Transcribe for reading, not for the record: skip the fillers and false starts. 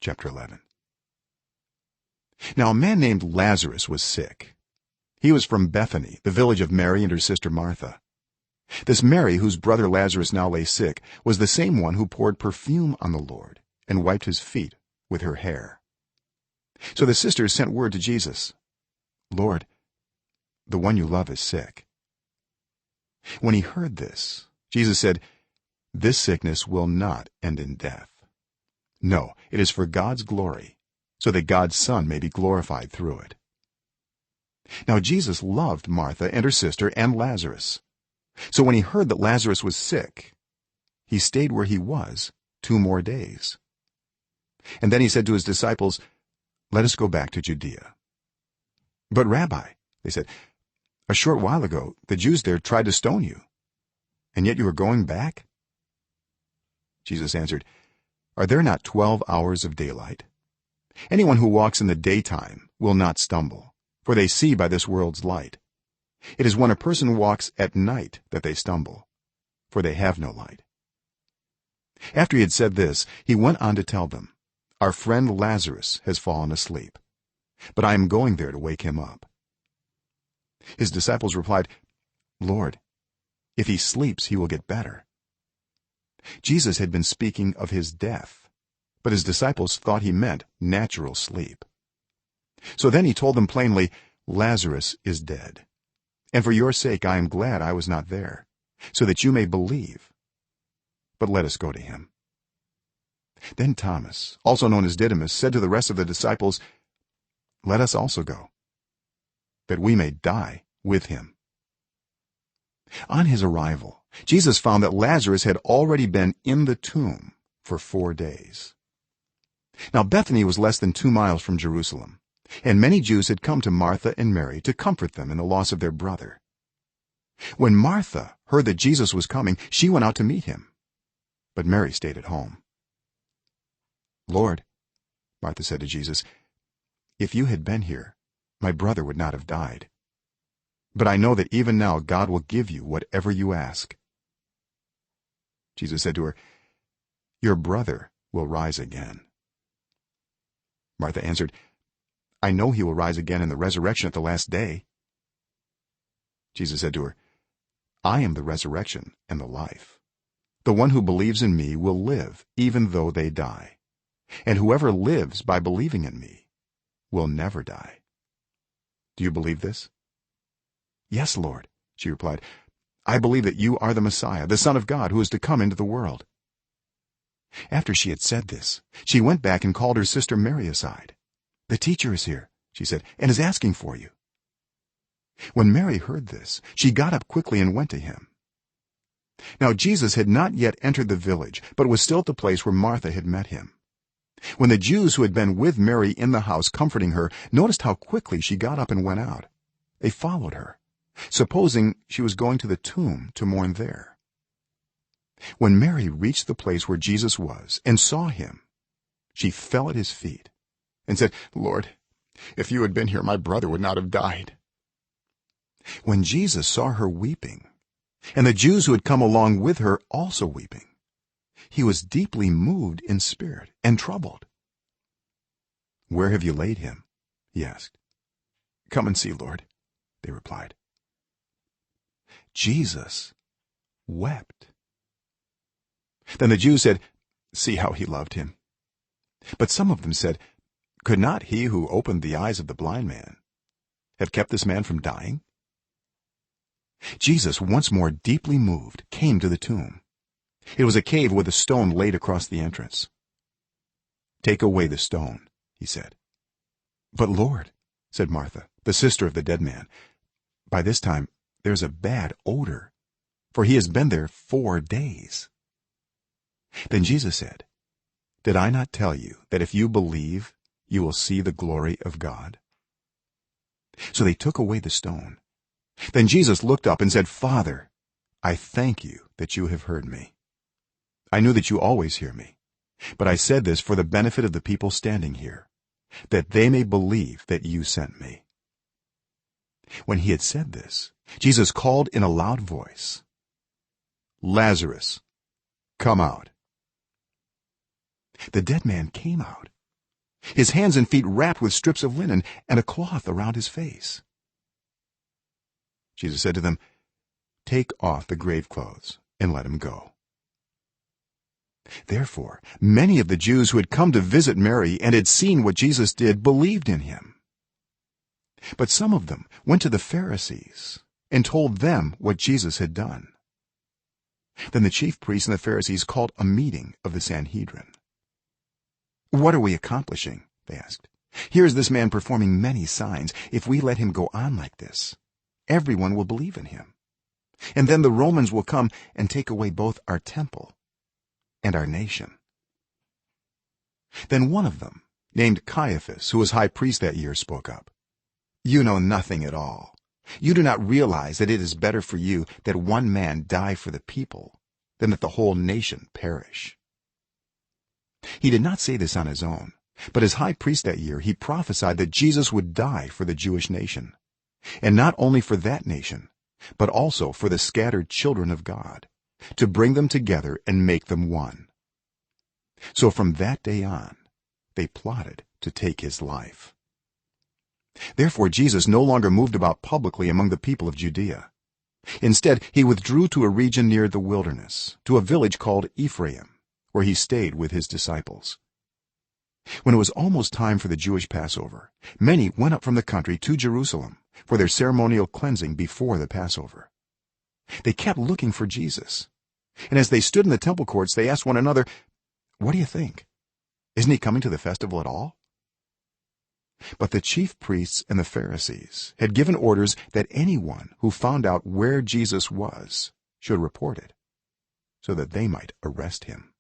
chapter 11. Now a man named Lazarus was sick. He was from Bethany, the village of Mary and her sister Martha. This Mary, whose brother Lazarus now lay sick, was the same one who poured perfume on the Lord and wiped his feet with her hair. So the sisters sent word to Jesus, "Lord, the one you love is sick." When he heard this, Jesus said, "This sickness will not end in death. No, it is for God's glory, so that God's Son may be glorified through it." Now Jesus loved Martha and her sister and Lazarus. So when he heard that Lazarus was sick, he stayed where he was 2 more days. And then he said to his disciples, "Let us go back to Judea." "But Rabbi," they said, "a short while ago the Jews there tried to stone you, and yet you are going back?" Jesus answered, "Are there not 12 hours of daylight? Anyone who walks in the daytime will not stumble, for they see by this world's light. It is when a person walks at night that they stumble, for they have no light." After he had said this, he went on to tell them, "Our friend Lazarus has fallen asleep, but I am going there to wake him up." His disciples replied, "Lord, if he sleeps he will get better." Jesus had been speaking of his death, but his disciples thought he meant natural sleep. So then he told them plainly, "Lazarus is dead, and for your sake I am glad I was not there, so that you may believe. But let us go to him." Then Thomas, also known as Didymus, said to the rest of the disciples, "Let us also go, that we may die with him." On his arrival, Jesus found that Lazarus had already been in the tomb for 4 days. Now Bethany was less than 2 miles from Jerusalem, and many Jews had come to Martha and Mary to comfort them in the loss of their brother. When Martha heard that Jesus was coming, she went out to meet him, but Mary stayed at home. "Lord," Martha said to Jesus, "if you had been here, my brother would not have died. But I know that even now God will give you whatever you ask." Jesus said to her, "Your brother will rise again." Martha answered, "I know he will rise again in the resurrection at the last day." Jesus said to her, "I am the resurrection and the life. The one who believes in me will live even though they die, and whoever lives by believing in me will never die. Do you believe this?" "Yes, Lord," she replied. "I believe that you are the Messiah, the Son of God, who is to come into the world." After she had said this, she went back and called her sister Mary aside. "The teacher is here," she said, "and is asking for you." When Mary heard this, she got up quickly and went to him. Now Jesus had not yet entered the village, but was still at the place where Martha had met him. When the Jews who had been with Mary in the house comforting her noticed how quickly she got up and went out, they followed her, supposing she was going to the tomb to mourn there. When Mary reached the place where Jesus was and saw him, she fell at his feet and said, "Lord, if you had been here, my brother would not have died." When Jesus saw her weeping, and the Jews who had come along with her also weeping, he was deeply moved in spirit and troubled. "Where have you laid him?" he asked. "Come and see, Lord," they replied. Jesus wept. Then the Jews said, "See how he loved him." But some of them said, "Could not he who opened the eyes of the blind man have kept this man from dying?" Jesus, once more deeply moved, came to the tomb. It was a cave with a stone laid across the entrance. "Take away the stone," he said. "But Lord," said Martha, the sister of the dead man, "by this time there's a bad odor, for he has been there 4 days." Then Jesus said, "Did I not tell you that if you believe you will see the glory of God?" So they took away the stone. Then Jesus looked up and said, "Father, I thank you that you have heard me. I knew that you always hear me, but I said this for the benefit of the people standing here, that they may believe that you sent me." When he had said this, Jesus called in a loud voice, "Lazarus, come out." The dead man came out, his hands and feet wrapped with strips of linen and a cloth around his face. Jesus said to them, "Take off the grave clothes and let him go." Therefore many of the Jews who had come to visit Mary and had seen what Jesus did believed in him. But some of them went to the Pharisees and told them what Jesus had done. Then the chief priests and the Pharisees called a meeting of the Sanhedrin. "What are we accomplishing?" they asked. "Here is this man performing many signs. If we let him go on like this, everyone will believe in him, and then the Romans will come and take away both our temple and our nation." Then one of them, named Caiaphas, who was high priest that year, spoke up. "You know nothing at all. You do not realize that it is better for you that one man die for the people than that the whole nation perish." He did not say this on his own, but as high priest that year he prophesied that Jesus would die for the Jewish nation, and not only for that nation but also for the scattered children of God, to bring them together and make them one. So from that day on they plotted to take his life. Therefore Jesus no longer moved about publicly among the people of Judea. Instead he withdrew to a region near the wilderness, to a village called Ephraim, where he stayed with his disciples. When it was almost time for the Jewish Passover, many went up from the country to Jerusalem for their ceremonial cleansing before the Passover. They kept looking for Jesus, and as they stood in the temple courts they asked one another, "What do you think? Isn't he coming to the festival at all?" But the chief priests and the Pharisees had given orders that anyone who found out where Jesus was should report it, so that they might arrest him.